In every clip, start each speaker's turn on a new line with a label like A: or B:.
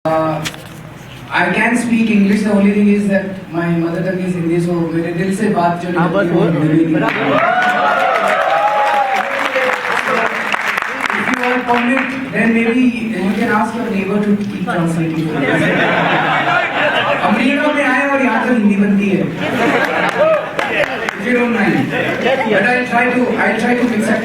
A: I can speak English. The only thing is that my mother tongue is Hindi, so मेरे दिल से बात जो निकलती है वो हिंदी में निकलती है. If you are permit, then maybe you can ask your neighbor to keep translating. America में आए और यहाँ तो हिंदी बनती है. If you don't mind, but I'll try to mix it.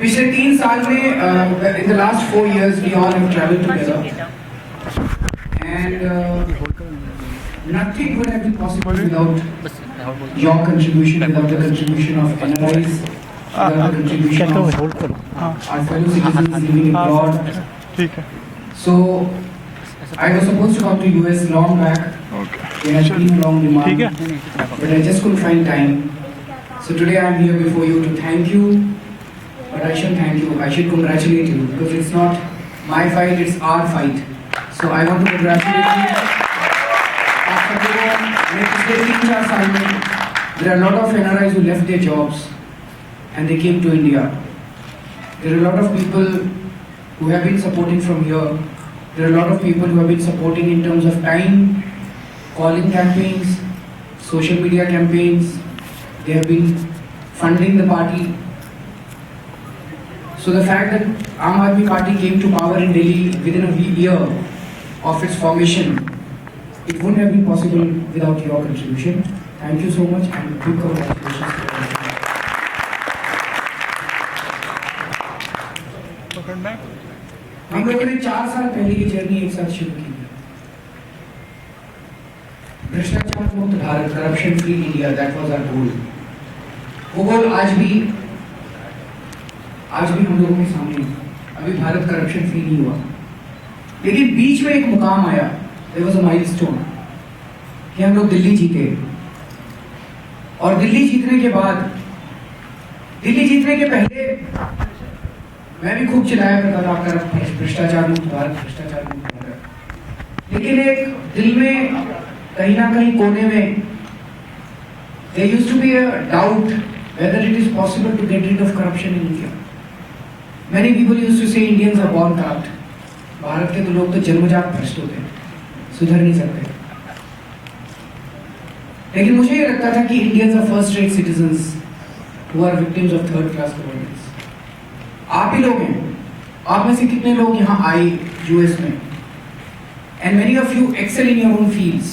A: पिछले 3 साल में in the last 4 years we all have traveled together and nothing would have been possible without your contribution, without the contribution of NRIs, without the contribution of our fellow citizens living abroad. So I was supposed to come to US long back. There has been a long demand, but I just couldn't find time. So today I am here before you to thank you. But I shouldn't thank you, I should congratulate you because it's not my fight, it's our fight. So I want to congratulate you. There are a lot of NRIs who left their jobs and they came to India. There are a lot of people who have been supporting from here. There are a lot of people who have been supporting in terms of time, calling campaigns, social media campaigns. They have been funding the party. So the fact that Aam Aadmi Party came to power in Delhi within a year of its formation, it wouldn't have been possible without your contribution. Thank you so much and big congratulations. हम लोगों ने 4 साल पहले ये journey एक साथ शुरू की. भ्रष्टाचार मुक्त Bharat, corruption free India, that was our goal. वो गोल आज भी हम लोगों के सामने. अभी भारत करप्शन फ्री नहीं हुआ, लेकिन बीच में एक मुकाम आया. देयर वाज अ माइलस्टोन कि हम लोग दिल्ली जीते. और दिल्ली जीतने के पहले मैं भी खूब चिल्लाया करता था आपका भ्रष्टाचार मुक्त भारत, भ्रष्टाचार मुक्त भारत. लेकिन एक दिल में कहीं ना कहीं कोने में there used to be a doubt whether it is possible to get rid of corruption in India. Many people used to say Indians are born corrupt. Bharat के तो लोग तो जन्मजात भ्रष्ट होते हैं, सुधर नहीं सकते. लेकिन मुझे ये लगता था कि Indians are first rate citizens who are victims of third class governance. आप ही लोग हैं. आप में से कितने लोग यहाँ आए यूएस में? And many of you excel in your own fields.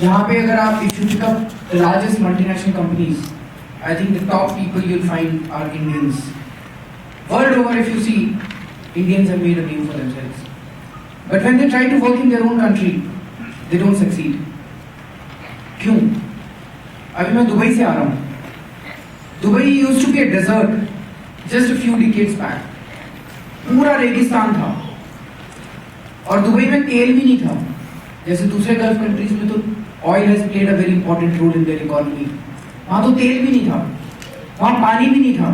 A: यहाँ पे अगर आप if you pick up the largest multinational companies, I think the top people you'll find are Indians. World over, if you see, Indians have made a name for themselves. But when they try to work in their own country, they don't succeed. क्यों? अभी मैं Dubai से आ रहा हूँ. Dubai used to be a desert just a few decades back. पूरा रेगिस्तान था और दुबई में तेल भी नहीं था. जैसे दूसरे गल्फ कंट्रीज में तो oil has played a very important role in their economy. वहाँ तो तेल भी नहीं था, वहाँ पानी भी नहीं था.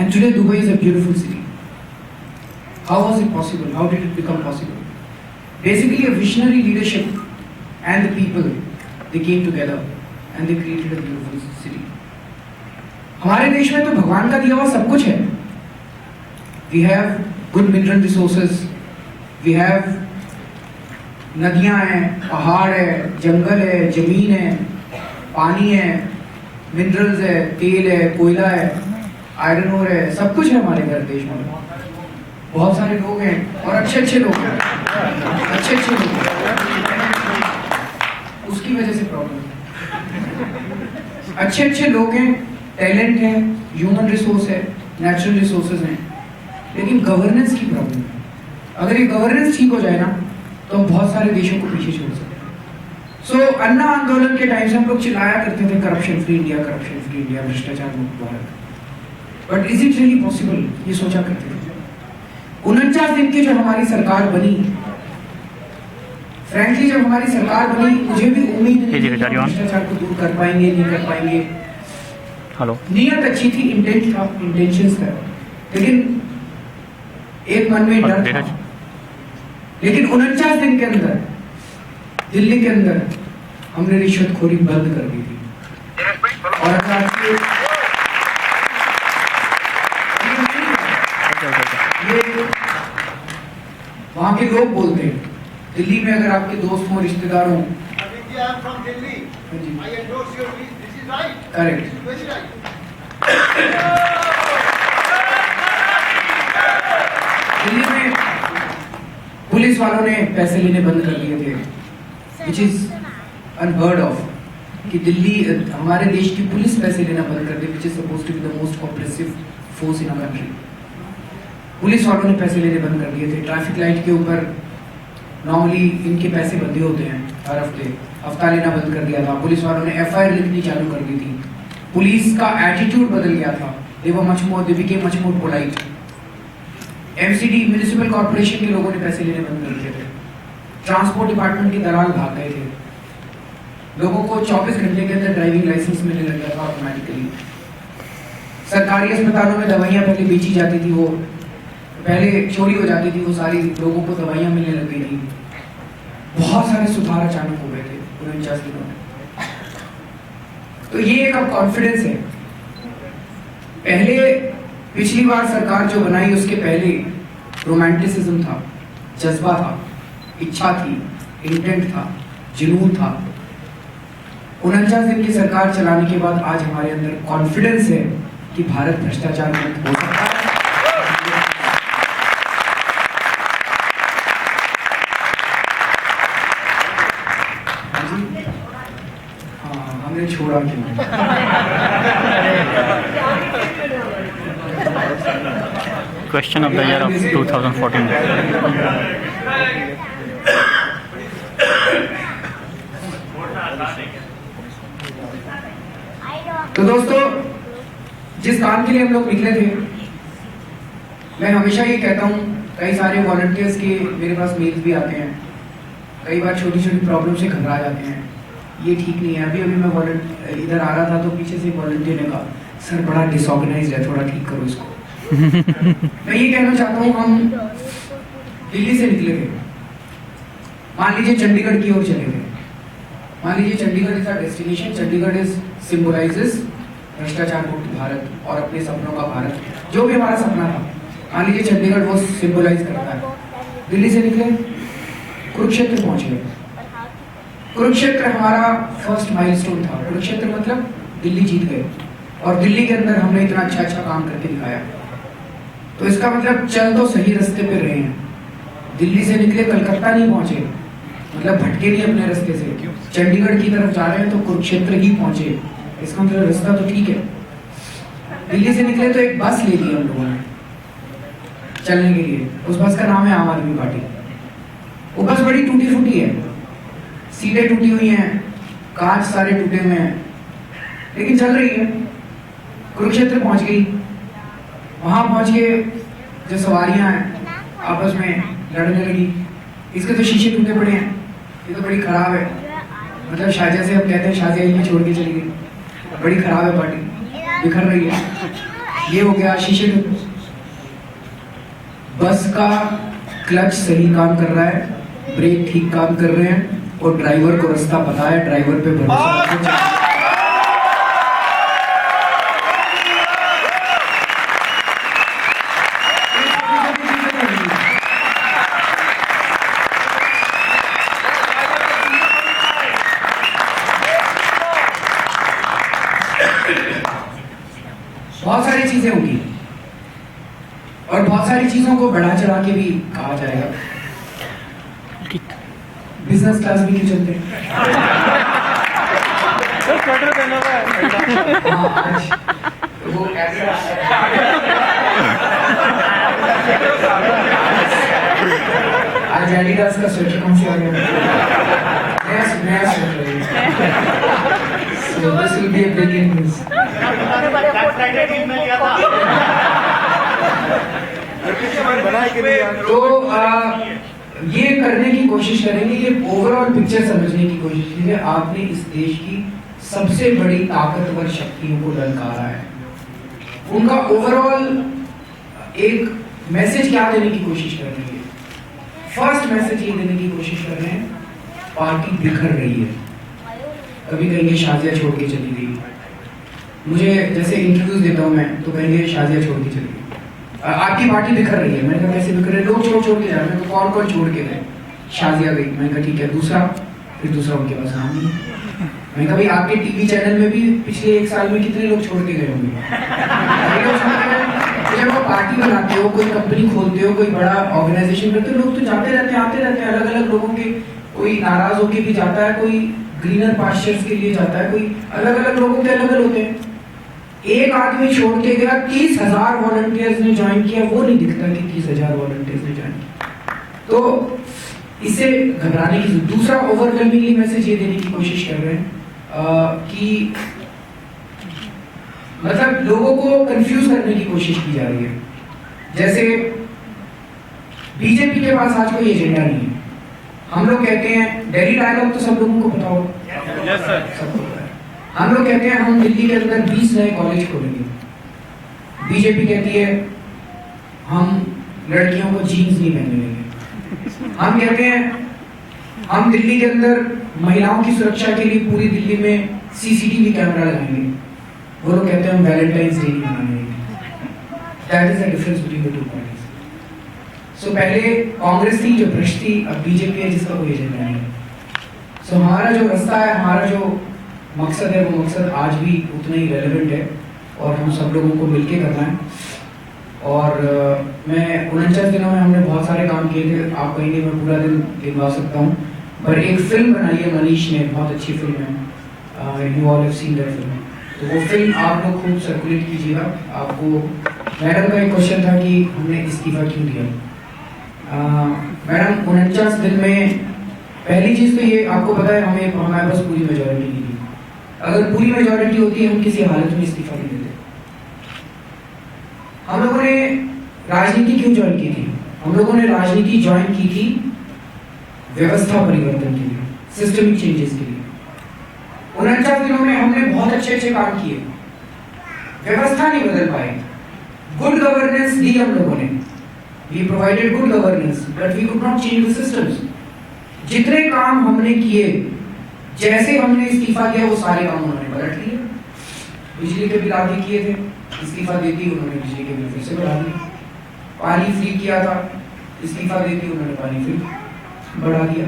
A: And today Dubai is a beautiful city. How was it possible? How did it become possible? Basically a visionary leadership and the people, they came together and they created a beautiful city. हमारे देश में तो भगवान का दिया हुआ सब कुछ है. We have good mineral resources. We have नदियाँ हैं, पहाड़ है, जंगल है, जमीन है, पानी है, मिनरल्स है, तेल है, कोयला है, आयरन ओर है, सब कुछ है हमारे घर देश में. बहुत सारे लोग हैं और अच्छे लोग हैं, अच्छे लोग हैं. उसकी वजह से प्रॉब्लम है. अच्छे लोग हैं, टैलेंट है, ह्यूमन रिसोर्स है, नेचुरल रिसोर्सेज हैं, लेकिन गवर्नेंस की प्रॉब्लम है. अगर ये गवर्नेंस ठीक हो जाए ना तो हम बहुत सारे देशों को पीछे छोड़ सकते हैं. सो अन्ना आंदोलन के टाइम से हम लोग चिल्लाया करते थे corruption free India, corruption free India, भ्रष्टाचार मुक्त Bharat. But is it really possible? ये सोचा करते थे. 49 दिन की जब हमारी सरकार बनी, फ्रैंकली जब हमारी सरकार बनी, मुझे भी उम्मीद नहीं थी भ्रष्टाचार को दूर कर पाएंगे, नहीं कर पाएंगे. नीयत अच्छी थी, इंटेंशंस था, लेकिन एक मन में डर था. लेकिन 49 दिन के अंदर दिल्ली के अंदर हमने रिश्वतखोरी बंद कर दी थी. और के लोग बोलते हैं। दिल्ली में अगर आपके दोस्त हों, रिश्तेदार हों, करेक्ट, दिल्ली में पुलिस वालों ने पैसे लेने बंद कर दिए थे, विच इज अनहर्ड ऑफ, कि दिल्ली हमारे देश की पुलिस पैसे लेना बंद कर दी, which is supposed to be the most oppressive force in a country. Police वालों ने पैसे लेने बंद कर दिए थे। ट्रैफिक लाइट के ऊपर नॉर्मली इनके पैसे बंधे होते हैं हर हफ्ते, हफ्ता लेना बंद कर दिया था। पुलिस वालों ने एफआईआर लिखनी चालू कर दी थी। पुलिस का एटीट्यूड बदल गया था, they became much more polite. MCD municipal corporation के लोगों ने पैसे लेने बंद कर दिए थे। ट्रांसपोर्ट डिपार्टमेंट के दलाल भाग गए थे। लोगों को 24 घंटे के अंदर ड्राइविंग लाइसेंस मिलने लग गया था ऑटोमेटिकली। सरकारी अस्पतालों में दवाइयां पहले बेची जाती थी, वो पहले चोरी हो जाती थी, वो सारी लोगों को दवाइयां मिलने लग गई थी। बहुत सारे सुधार अचानक हो गए थे 49 दिनों में। तो ये एक अब कॉन्फिडेंस है। पहले पिछली बार सरकार जो बनाई उसके पहले रोमांटिसिज्म था, जज्बा था, इच्छा थी, इंटेंट था, जुनून था। 49 दिन की सरकार चलाने के बाद आज हमारे अंदर कॉन्फिडेंस है कि भारत भ्रष्टाचार मुक्त हो सकता है। हाँ, हमने छोड़ा क्यों?
B: Question of the year of 2014.
A: तो दोस्तों, जिस काम के लिए हम लोग निकले थे, मैं हमेशा ये कहता हूँ, कई सारे वॉलंटियर्स के मेरे पास मेल्स भी आते हैं, कई बार छोटी छोटी प्रॉब्लम से घबरा जाते हैं, ये ठीक नहीं है। अभी मैं इधर आ रहा था तो पीछे से वॉलंटियर ने कहा, सर बड़ा डिसऑर्गेनाइज्ड है, थोड़ा ठीक करो इसको। मैं ये कहना चाहता हूँ, हम दिल्ली से निकले थे, मान लीजिए चंडीगढ़ की ओर चले गए। मान लीजिए Chandigarh is our destination. Chandigarh is symbolises भ्रष्टाचार मुक्त भारत और अपने सपनों का भारत, जो भी हमारा सपना था। मान लीजिए चंडीगढ़ वो सिंबलाइज करता है। दिल्ली से निकले, कुरुक्षेत्र पहुंच गए। कुरुक्षेत्र हमारा फर्स्ट माइलस्टोन था। कुरुक्षेत्र मतलब दिल्ली जीत गए, और दिल्ली के अंदर हमने इतना अच्छा अच्छा काम करके दिखाया। तो इसका मतलब चल तो सही रास्ते पे रहे हैं। दिल्ली से निकले, कलकत्ता नहीं पहुंचे, मतलब भटके नहीं अपने रास्ते से, चंडीगढ़ की तरफ जा रहे हैं तो कुरुक्षेत्र ही पहुंचे, इसका मतलब रास्ता तो ठीक है। दिल्ली से निकले तो एक बस ले ली हम लोगों ने चलने के लिए। उस बस का नाम है आम आदमी पार्टी। वो बस बड़ी टूटी फूटी है, सीटें टूटी हुई हैं, कांच सारे टूटे हुए हैं, लेकिन चल रही है। कुरुक्षेत्र पहुंच गई। वहां पहुंच के जो सवारियां हैं आपस में लड़ने लगी, इसके तो शीशे टूटे पड़े हैं, ये तो बड़ी खराब है। मतलब शाजिया से हम कहते हैं, शाजिया इन्हें छोड़ के चली गई, बड़ी खराब है पार्टी, बिखर रही है, ये हो गया, शीशे टूटे। बस का क्लच सही काम कर रहा है, ब्रेक ठीक काम कर रहे हैं, और ड्राइवर को रास्ता पता है, ड्राइवर पे भरोसा। बहुत सारी चीजें होंगी और बहुत सारी चीजों को बढ़ा चढ़ा के भी कहा जाएगा। बिजनेस क्लास भी क्यों चलते हैं? वो आज एडिडास का स्वेटर कौन सा आ गया? नया स्वेटर है। So this will be a big news. तो ये करने की कोशिश करेंगे, ये ओवरऑल पिक्चर समझने की कोशिश कीजिए। आपने इस देश की सबसे बड़ी ताकतवर शक्तियों को ललकारा है। उनका ओवरऑल एक मैसेज क्या देने की कोशिश कर रही है? फर्स्ट मैसेज ये देने की कोशिश कर रहे हैं, पार्टी बिखर रही है। कभी कहेंगे शाजिया छोड़ के चली गई, मुझे जैसे इंटरव्यूज देता हूं मैं तो कहेंगे शाजिया छोड़ के चली गई। आपकी पार्टी बिखर रही है। मैंने कहा कैसे बिखर रही है? लोग छोड़ छोड़ के जा रहे हैं। कौन कौन छोड़ के गए? शाजिया गई। मैंने कहा ठीक है। दूसरा? फिर दूसरा उनके पास नाम नहीं है। मैंने कहा भाई आपके टीवी चैनल में भी पिछले 1 साल में कितने लोग छोड़ के गए होंगे? तो जब आप पार्टी बनाते हो, कोई कंपनी खोलते हो, कोई बड़ा ऑर्गेनाइजेशन करते हो, लोग तो जाते रहते हैं, आते रहते हैं, अलग अलग लोगों के। कोई नाराज होके भी जाता है, कोई ग्रीनर पास्चर्स के लिए जाता है, कोई अलग अलग लोगों के अलग अलग होते हैं। एक आदमी छोड़ के गया, 30,000 वॉलंटियर्स ने ज्वाइन किया। वो नहीं दिखता कि 30,000 वॉलंटियर्स ने ज्वाइन किया। तो इससे घबराने की। दूसरा, ओवरवेलमिंगली मैसेज ये देने की कोशिश कर रहे हैं कि मतलब लोगों को कंफ्यूज करने की कोशिश की जा रही है। जैसे बीजेपी के पास आज कोई एजेंडा नहीं है। हम लोग कहते हैं, दिल्ली डायलॉग तो सब लोगों को पता होगा।
C: Yes sir.
A: सबको पता है। हम लोग कहते हैं हम दिल्ली के अंदर 20 नए कॉलेज खोलेंगे। बीजेपी कहती है हम लड़कियों को जीन्स नहीं पहनने देंगे। हम कहते हैं हम दिल्ली के अंदर महिलाओं की सुरक्षा के लिए पूरी दिल्ली में सीसीटीवी कैमरा लगाएंगे। वो लोग कहते हैं हम वैलेंटाइंस डे नहीं मनाने देंगे। That is the difference between the two parties. So पहले कांग्रेस थी जो भ्रष्ट थी, अब बीजेपी है जिसका कोई एजेंडा नहीं है। सो हमारा जो रास्ता है, हमारा जो मकसद है, वो मकसद आज भी उतना ही रेलेवेंट है और हम सब लोगों को मिलके करना है। और मैं 49 दिनों में हमने बहुत सारे काम किए थे। आप कहेंगे मैं पूरा दिन गिनवा सकता हूँ, पर एक फिल्म बनाई है मनीष ने, बहुत अच्छी फिल्म है। You all have seen that film. तो वो फिल्म आप लोग खूब सर्कुलेट कीजिएगा। आपको मैडम का एक क्वेश्चन था कि हमने इस्तीफा क्यों दिया। मैडम 49 दिन में पहली चीज तो ये आपको पता है, हमारे पास पूरी मेजोरिटी नहीं थी। अगर पूरी मेजोरिटी होती हम किसी हालत में इस्तीफा नहीं देते। हम लोगों ने राजनीति क्यों ज्वाइन की थी? हम लोगों ने राजनीति ज्वाइन की थी व्यवस्था परिवर्तन के लिए, सिस्टमिक चेंजेस के लिए। 49 दिनों में हमने बहुत अच्छे अच्छे काम किए, व्यवस्था नहीं बदल पाए। गुड गवर्नेंस दी हम लोगों ने, we provided good governance, but we could not change the systems. जितने काम हमने किए, जैसे हमने इस्तीफा दिया वो सारे काम उन्होंने पलट लिए। बिजली के बिल आगे किए थे, इस्तीफा देती उन्होंने बिजली के बिल फिर से बढ़ा दिए। पानी फ्री किया था, इस्तीफा देती उन्होंने पानी फ्री बढ़ा दिया।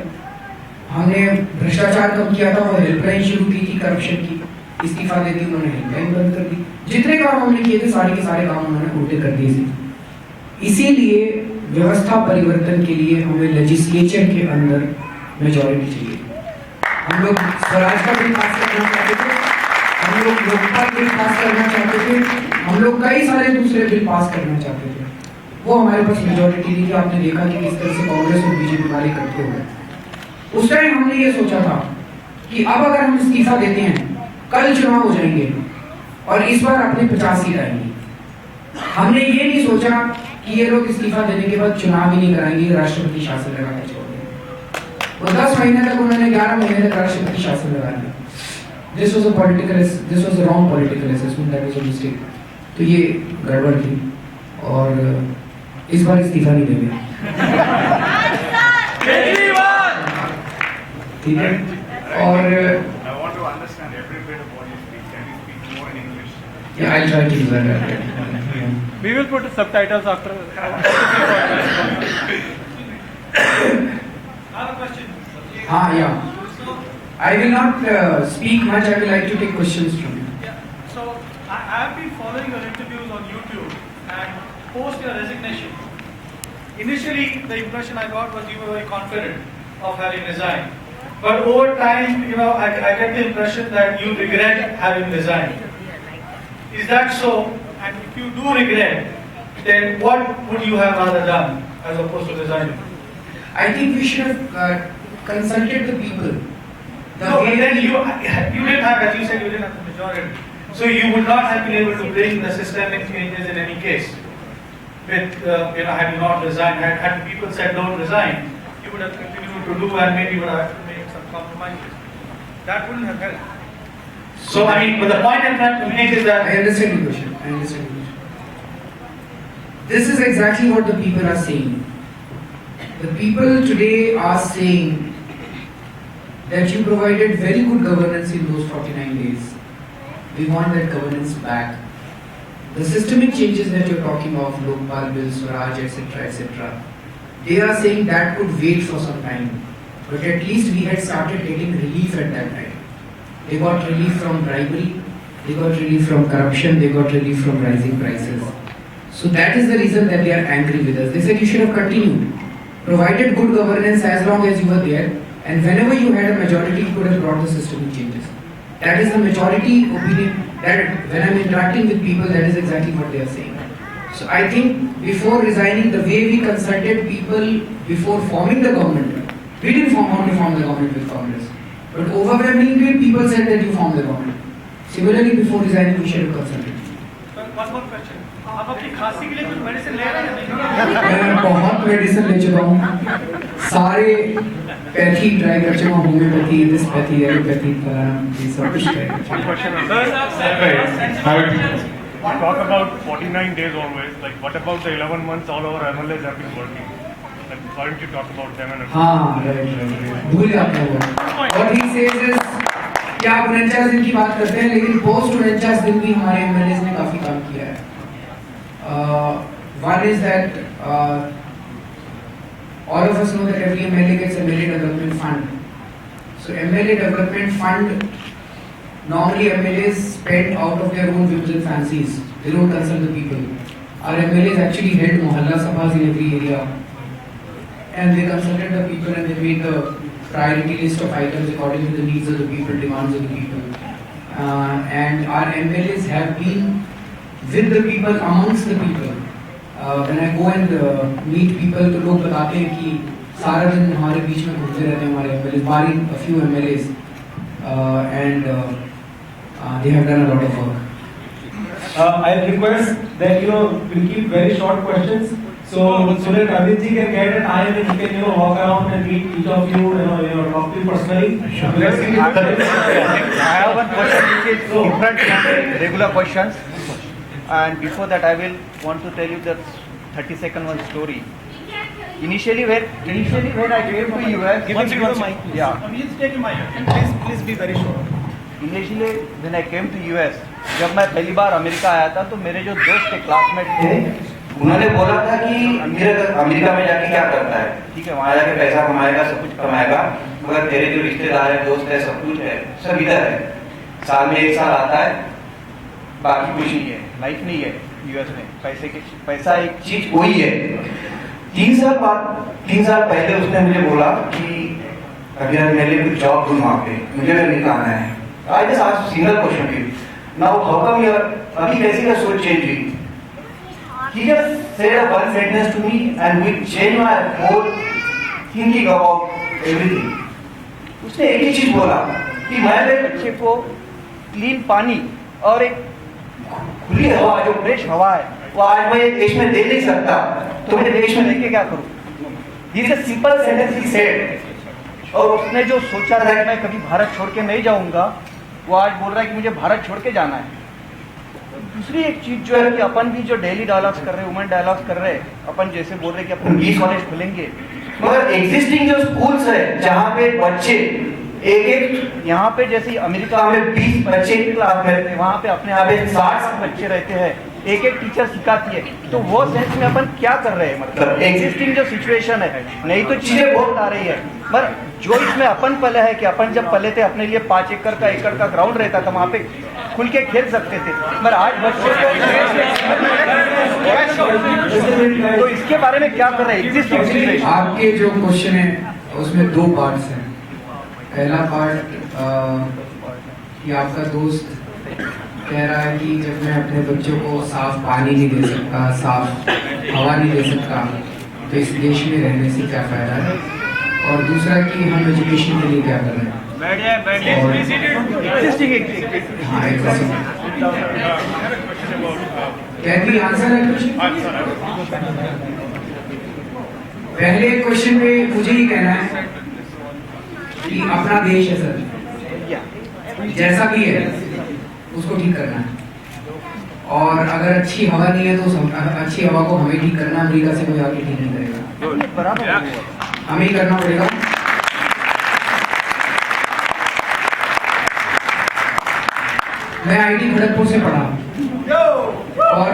A: हमने भ्रष्टाचार कम किया था, वो हेल्पलाइन शुरू की थी करप्शन की, इस्तीफा देती उन्होंने हेल्पलाइन बंद कर दी। जितने काम हमने किए थे सारे के सारे काम उन्होंने उल्टे कर दिए थे। इसीलिए व्यवस्था परिवर्तन के लिए हमें लेजिस्लेचर के अंदर मेजॉरिटी चाहिए। हम लोग स्वराज का बिल पास करना चाहते थे, हम लोग लोकपाल बिल पास करना चाहते थे, हम लोग कई सारे दूसरे बिल पास करना चाहते थे। वो हमारे पास मेजॉरिटी नहीं थी। आपने देखा कि किस तरह से कांग्रेस और बीजेपी वाले इकट्ठे हो गए। उस टाइम हमने ये सोचा था कि अब अगर हम इस्तीफा देते हैं, कल चुनाव हो जाएंगे और इस बार अपने 50 सीट आएंगी। हमने ये नहीं सोचा कि ये लोग इस्तीफा देने के बाद चुनाव ही नहीं कराएंगे, राष्ट्रपति शासन लगा के छोड़ देंगे। वो 10 महीने तक उन्होंने 11 महीने तक राष्ट्रपति शासन लगा दिया। This was a wrong political assessment, that was a mistake. तो ये गड़बड़ थी और इस बार इस्तीफा नहीं देंगे। ठीक है। और
C: I want to understand every bit of what you speak. Can you speak more in English?
A: yeah, I'll try to do that.
D: We will put subtitles after.
A: Yeah. I will not speak much. I will like to take questions from you.
D: Yeah. So I have been following your interviews on YouTube and post your resignation. Initially, the impression I got was you were very confident of having resigned. But over time, I get the impression that you regret having resigned. Is that so? And if you do regret, then what would you have rather done as opposed to resigning?
A: I think we should have consulted the people.
D: No, but then you didn't have, as you said, you didn't have the majority. So you would not have been able to bring the systemic changes in any case. With, had you not resigned, had people said don't resign, you would have continued to do and maybe would have to make some compromises. That wouldn't have helped. So, but the point I'm trying to make is that...
A: I understand your question. This is exactly what the people are saying. The people today are saying that you provided very good governance in those 49 days. We want that governance back. The systemic changes that you're talking of, Lokpal Bill, Swaraj, etc., they are saying that could wait for some time. But at least we had started getting relief at that time. They got relief from bribery, they got relief from corruption, they got relief from rising prices. So that is the reason that they are angry with us. They said you should have continued, provided good governance as long as you were there, and whenever you had a majority, you could have brought the systemic changes. That is the majority opinion. That when I'm interacting with people, that is exactly what they are saying. So I think before resigning, the way we consulted people before forming the government, we didn't want to form the government with Congress. But overwhelmingly, people said that you form the government. Similarly, before resigning, we should have consulted.
D: One more question. आप अपनी खांसी के लिए कुछ medicine ले रहे हैं या नहीं?
A: मैं बहुत मेडिसिन ले चुका हूँ, सारे पैथी ट्राई कर चुका हूँ, होम्योपैथी, एलोपैथी, एलोपैथी, ये सब कुछ ट्राई कर चुका
C: One question on
D: Sir,
C: We talk about 49 days always. Like, what about the 11 months all our MLAs have been working? Like, why don't you talk about them and
A: हाँ, right. भूल जाता हूँ. What he says is कि आप 49 दिन की बात करते हैं, लेकिन पोस्ट 49 दिन भी हमारे एमएलएस ने काफी काम किया है. One is that all of us know that every MLA gets a MLA development fund. So MLA development fund, normally MLAs spend out of their own whims and fancies. They don't consult the people. Our MLAs actually held mohalla sabhas in every area, and they consulted the people and they made the priority list of items according to the needs of the people, demands of the people. And our MLAs have been with the people, amongst the people. When I go and meet people, तो लोग बताते हैं कि सारा दिन हमारे बीच में घूमते रहते हैं हमारे MLAs, barring a few MLAs, and they have done a lot of work.
E: I request that we'll keep very short questions, so that Ravin ji can get a time and he can walk around and meet each of you, talk to you personally.
B: Sure.
F: I have one question which is different from regular questions, and before that I will want to tell you the 30-second one story. Initially when I came to US,
D: Please take your mic and please be very short.
F: Initially when I came to US, जब मैं पहली बार America आया था तो मेरे जो दोस्त के क्लासमेट थे,
G: उन्होंने बोला था कि मेरा अमेरिका में जाके क्या करता है,
F: ठीक है,
G: वहाँ जाके पैसा कमाएगा, सब कुछ कमाएगा, मगर तेरे जो रिश्तेदार है, दोस्त है, सब कुछ है, सब इधर है, साल में 1 साल आता है, बाकी कुछ नहीं है,
F: लाइफ नहीं है यूएस में, पैसा एक
G: चीज वही है. 3 साल पहले उसने मुझे बोला कि अभी मेरे लिए कुछ जॉब ढूंढ वहाँ पे, मुझे अमेरिका आना है. I just asked single question to you. Now how come you अभी कैसी का सोच चेंज हुई? He just said one sentence to me and we changed my whole thinking about everything. उसने एक ही चीज बोला कि मैं
F: बच्चे को क्लीन पानी और एक
G: खुली हवा, जो
F: फ्रेश हवा है,
G: वो आज मैं देश में दे नहीं सकता, तो मैं देश में
F: लेके क्या करूं?
G: This is a simple sentence he said.
F: और उसने जो सोचा था कि मैं कभी भारत छोड़ के नहीं जाऊंगा, वो आज बोल रहा है कि मुझे भारत छोड़ के जाना है. दूसरी एक चीज जो है कि अपन भी जो डेली डायलॉग्स कर रहे हैं, वुमेन डायलॉग्स कर रहे हैं, अपन जैसे बोल रहे हैं कि अपन 20 कॉलेज खुलेंगे,
G: मगर एग्जिस्टिंग जो स्कूल्स है जहाँ पे बच्चे एक
F: यहाँ पे जैसे अमेरिका में
G: 20 बच्चे
F: क्लास में रहते हैं, वहाँ पे अपने यहाँ पे 60 बच्चे रहते हैं, एक टीचर सिखाती है. तो वो सेंस में अपन क्या कर रहे हैं, मतलब एग्जिस्टिंग जो सिचुएशन है, नहीं तो चीजें बहुत आ रही है, पर जो इसमें अपन पले है कि अपन जब पले थे अपने लिए 5 एकड़ का ग्राउंड रहता था, वहाँ पे खुल के खेल सकते थे, पर आज बच्चों को तो इसके बारे में क्या कर रहे हैं एग्जिस्टिंग सिचुएशन?
A: आपके जो क्वेश्चन है उसमें 2 पार्ट्स हैं. पहला पार्ट कि आपका दोस्त कह रहा है कि जब मैं अपने बच्चों को साफ पानी नहीं दे सकता, साफ हवा नहीं दे सकता, तो इस देश में रहने से क्या फायदा है. और दूसरा कि हम एजुकेशन के लिए क्या कर रहे हैं. हाँ, can we answer that question? पहले क्वेश्चन में मुझे ही कहना है कि अपना देश है सर, जैसा भी है उसको ठीक करना है, और अगर अच्छी हवा नहीं है तो अच्छी हवा को हमें ठीक करना, अमेरिका से कोई आके ठीक नहीं करेगा, हमें ही करना पड़ेगा. मैं आईटी खड़गपुर से पढ़ा, और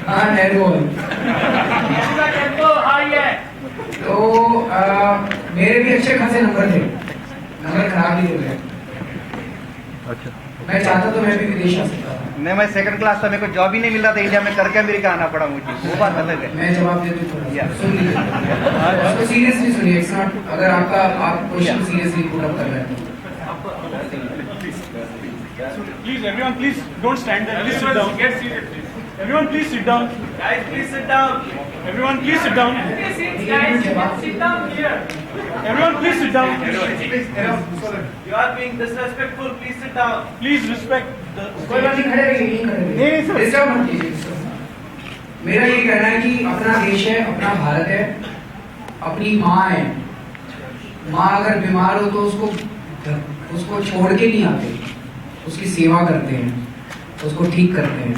A: हाँ नेहरू हॉल। तो मेरे भी अच्छे खासे नंबर थे, नंबर खराब नहीं हो गए।
B: अच्छा।
A: मैं चाहता तो मैं भी विदेश आ सकता था।
F: नहीं, मैं सेकंड क्लास था, मेरे को जॉब ही नहीं मिल रहा था इंडिया में, करके अमेरिका आना पड़ा मुझे, वो बात अलग है।
A: मैं जवाब दे दूं थोड़ा
F: Yeah.
A: सुन लीजिए, उसको सीरियसली सुनिए। इट्स नॉट, अगर आप क्वेश्चन सीरियसली पुट अप कर रहे हैं।
C: Please, everyone, please don't stand there. Please sit down. Get seated, please. Everyone, please sit down.
D: Guys, please sit down.
C: Everyone, please sit down.
D: Sit down here.
C: Everyone, please sit down.
D: You are being disrespectful. Please sit down.
C: Please respect the.
A: कोई बात नहीं, खड़े रहिए, यहीं खड़े रहिए। Disturb मत कीजिए, disturb मत। मेरा ये कहना है कि अपना देश है, अपना भारत है, अपनी माँ है। माँ अगर बीमार हो तो उसको छोड़ के नहीं आते, उसकी सेवा करते हैं, उसको ठीक करते हैं।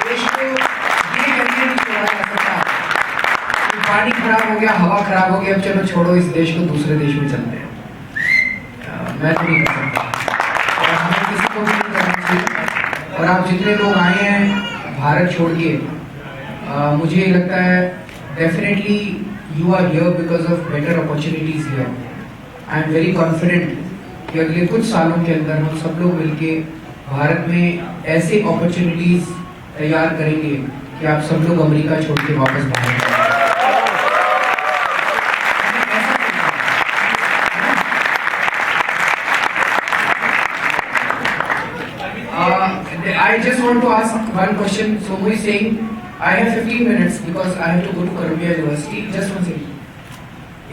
A: देश को ये करके नहीं छोड़ा जा सकता कि पानी खराब हो गया, हवा खराब हो गया, अब चलो छोड़ो इस देश को, दूसरे देश में चलते हैं। मैं तो नहीं कर सकता और हमें किसी को भी नहीं करना चाहिए। और आप जितने लोग आए हैं भारत छोड़ के, मुझे लगता है definitely you are here because of better opportunities here. I am very confident कि अगले कुछ सालों के अंदर हम सब लोग मिलके भारत में ऐसे अपॉर्चुनिटीज तैयार करेंगे कि आप सब लोग अमेरिका छोड़ के वापस बाहर आएं। I just want to ask one question. So who is saying I have 15 minutes because I have to go to Columbia University. Just one second.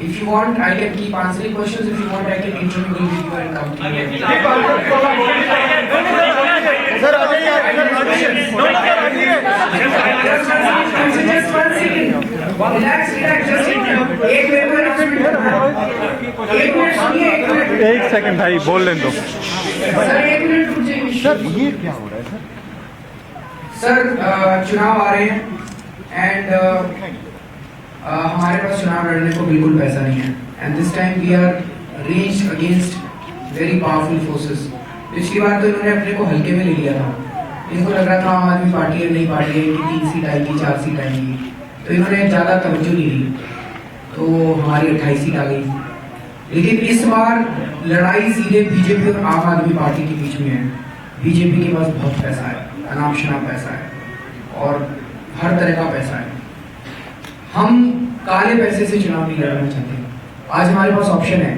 A: If you want, I can keep answering questions. If you want, I can intermingle with you and come to you.
F: Sir आ जाइए।
A: Just one second. Relax. Just एक minute सुनिए, एक minute.
B: एक second भाई, बोल लें दो।
A: सर एक मिनट रुक जाइए।
F: सर ये क्या हो रहा है सर?
A: सर चुनाव आ रहे हैं एंड हमारे पास चुनाव लड़ने को बिल्कुल पैसा नहीं है and this time we are ranged against very powerful forces. पिछली बार तो इन्होंने अपने को हल्के में ले लिया था, इनको लग रहा था आम आदमी पार्टी है, नई पार्टी है कि 3 सीट आएगी 4 सीट आएंगी, तो इन्होंने ज़्यादा तवज्जो नहीं दी, तो हमारी 28 सीट आ गई। लेकिन इस बार लड़ाई सीधे बीजेपी और आम आदमी पार्टी के बीच में है। बीजेपी के पास बहुत पैसा है, अनाप शनाप पैसा है और हर तरह का पैसा है। हम काले पैसे से चुनाव नहीं लड़ना चाहते। आज हमारे पास ऑप्शन है।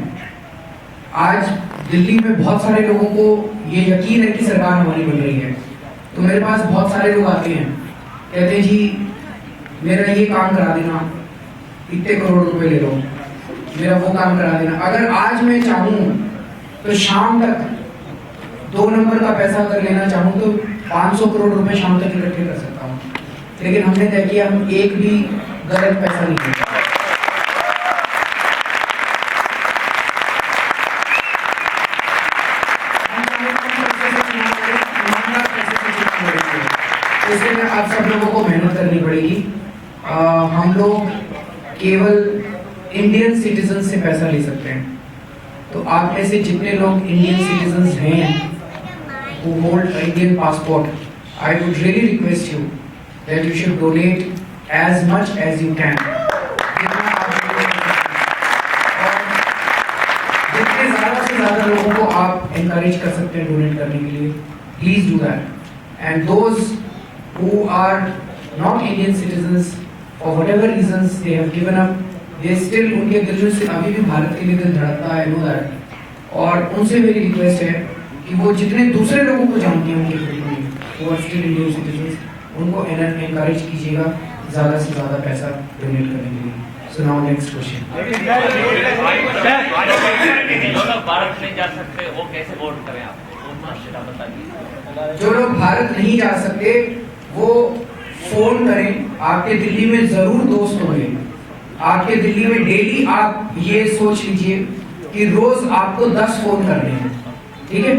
A: आज दिल्ली में बहुत सारे लोगों को ये यकीन है कि सरकार हमारी बन रही है, तो मेरे पास बहुत सारे लोग आते हैं, कहते हैं जी मेरा ये काम करा देना, इतने करोड़ रुपए ले लो, मेरा वो काम करा देना। अगर आज मैं चाहूँ तो शाम तक 2 नंबर का पैसा अगर लेना चाहूँ तो 500 करोड़ रुपए शाम तक इकट्ठे कर सकता हूँ, लेकिन हमने तय किया हम एक भी गलत पैसा नहीं देंगे। इसलिए आप सब लोगों को मेहनत करनी पड़ेगी। हम लोग केवल इंडियन सिटीजन से पैसा ले सकते हैं, तो आप में से जितने लोग इंडियन सिटीजन हैं who hold Indian passport, I would really request you that you should donate as much as you can. जितने ज़्यादा से ज़्यादा लोगों को आप encourage कर सकते हैं डोनेट करने के लिए, please do that. And those who are not Indian citizens, for whatever reasons they have given up, they still उनके दिल में से अभी भी भारत के लिए दिल धड़कता है, know that. और उनसे मेरी रिक्वेस्ट है कि वो जितने दूसरे लोगों को जानते हैं उनके ग्रुप में, वो स्टिल इंडियन सिटीजन, उनको एनकरेज कीजिएगा ज़्यादा से ज़्यादा पैसा डोनेट करने के लिए। So now next question.
H: जो लोग भारत नहीं जा सकते वो कैसे वोट करें आपको बताइए।
A: जो लोग भारत नहीं जा सकते वो फोन करें। आपके दिल्ली में जरूर दोस्त होंगे, आपके दिल्ली में डेली आप ये सोच लीजिए कि रोज आपको 10 फोन करने हैं, ठीक है?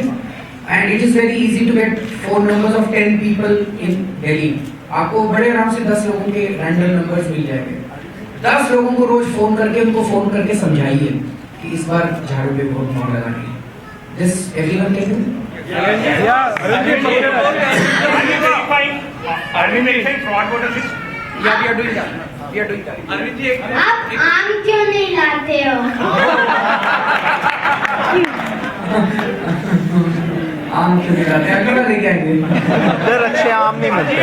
A: And it is very easy to get phone numbers of 10 people in Delhi. आपको बड़े आराम से 10 लोगों के रैंडम नंबर्स मिल जाएंगे। 10 लोगों को रोज फोन करके उनको फोन करके समझाइए कि इस बार झाड़ू पे वोट नहीं लगानी है। This everyone can do.
C: Are we verifying fraud voter list?
A: Yeah, we are doing that. We are doing that.
I: आप आम क्यों नहीं लाते हो?
A: आम क्यों नहीं लाते? अगला लेके आएंगे।
F: इधर अच्छे आम नहीं मिलते।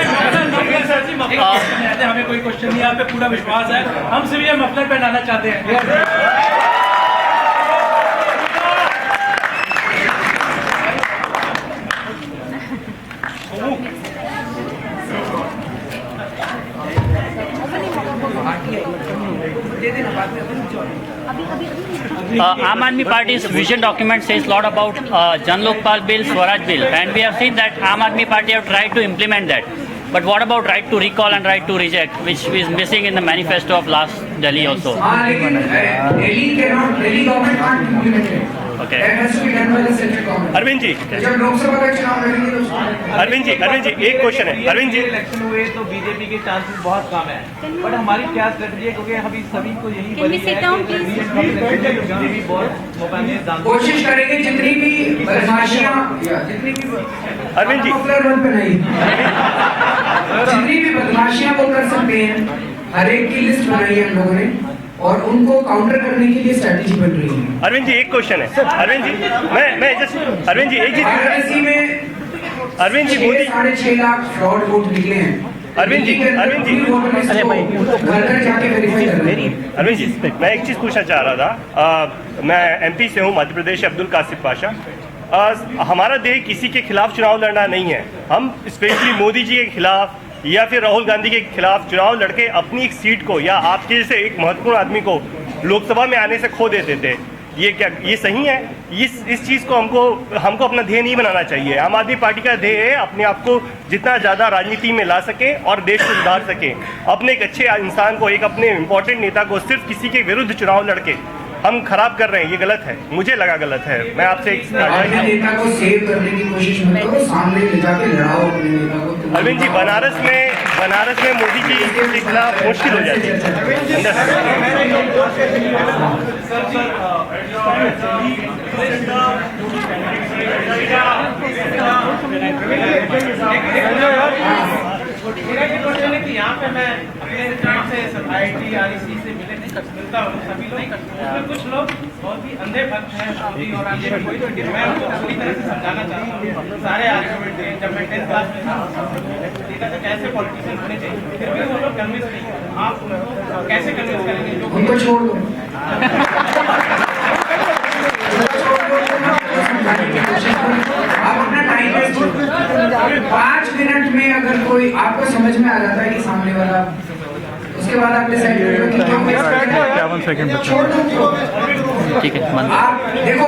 D: हमें कोई क्वेश्चन नहीं, आप पे पूरा विश्वास है। हम सिर्फ ये मफलर पहनाना चाहते हैं।
B: Aam Aadmi Party's vision document says a lot about Jan Lokpal Bill, Swaraj Bill, and we have seen that Aam Aadmi Party have tried to implement that. But what about right to recall and right to reject, which is missing in the manifesto of last Delhi also?
A: लेकिन Delhi government can't implement it.
B: Okay.
A: That has to be done by the central government.
C: Arvind ji,
A: जब लोकसभा का चुनाव लड़ेंगे तो
C: अरविंद जी, एक question है। Arvind ji,
J: election हुए तो बीजेपी के चांसेस बहुत कम है, बट हमारी क्या स्ट्रेटजी है, क्योंकि अभी सभी को यही बनी है कि बीजेपी बहुत मौका नहीं जानते।
A: कोशिश करेंगे जितनी भी बदमाशियां
C: अरविंद जी,
A: जितनी भी बदमाशियां वो कर सकते हैं, हर एक की लिस्ट बनाई है हम लोगों ने और उनको काउंटर करने के लिए स्ट्रेटेजी बन रही है।
C: अरविंद जी एक क्वेश्चन है। अरविंद जी, मैं जस्ट अरविंद जी एक चीज,
A: वाराणसी में
C: अरविंद जी मोदी
A: 6.5 लाख फ्रॉड वोट निकले हैं।
C: अरविंद जी
A: अरे भाई घर जाके वेरीफाई कर रहे हैं।
C: अरविंद जी, मैं एक चीज पूछना चाह रहा था। मैं एमपी से हूँ, मध्य प्रदेश, अब्दुल कासिफ पाशा। हमारा देश किसी के खिलाफ चुनाव लड़ना नहीं है। हम स्पेशली मोदी जी के खिलाफ या फिर राहुल गांधी के खिलाफ चुनाव लड़के अपनी एक सीट को या आपके जैसे एक महत्वपूर्ण आदमी को लोकसभा में आने से खो देते थे। ये सही है? इस चीज़ को हमको अपना ध्येय नहीं बनाना चाहिए। आम आदमी पार्टी का ध्येय है अपने आप को जितना ज़्यादा राजनीति में ला सके और देश को सुधार सके। अपने एक अच्छे इंसान को, एक अपने इम्पोर्टेंट नेता को सिर्फ किसी के विरुद्ध चुनाव लड़के हम खराब कर रहे हैं, ये गलत है। मुझे लगा गलत है। मैं आपसे एक
A: नेता को सेव करने की कोशिश मत करो, सामने ले जाके लड़ाओ अपने नेता को।
C: अरविंद जी, बनारस में मोदी जी के खिलाफ मुश्किल हो जाती है।
J: मेरा ये क्वेश्चन है कि यहाँ पे मैं अपने फ्रेंड से IIT REC से मिलता हूँ, सभी लोग उसमें कुछ लोग बहुत ही अंधे भक्त हैं अभी, और आगे भी कोई तो मैं उनको पूरी तरह से समझाना चाहता हूँ। सारे आर्गुमेंट हैं, जब मैं 10th क्लास में था देखा था कैसे पॉलिटिशियन होने चाहिए, फिर भी वो लोग कन्विंस नहीं है। आप उनको कैसे कन्विंस करेंगे?
A: उनको छोड़ दो। आप अपना टाइम वेस्ट 5 मिनट में अगर कोई आपको समझ में आ जाता है कि सामने वाला, उसके बाद आप डिसाइड करेंगे कि क्यों वेस्ट कर रहे हैं।
B: 51 सेकंड बचा।
A: छोड़ दो।
B: ठीक है,
A: आप देखो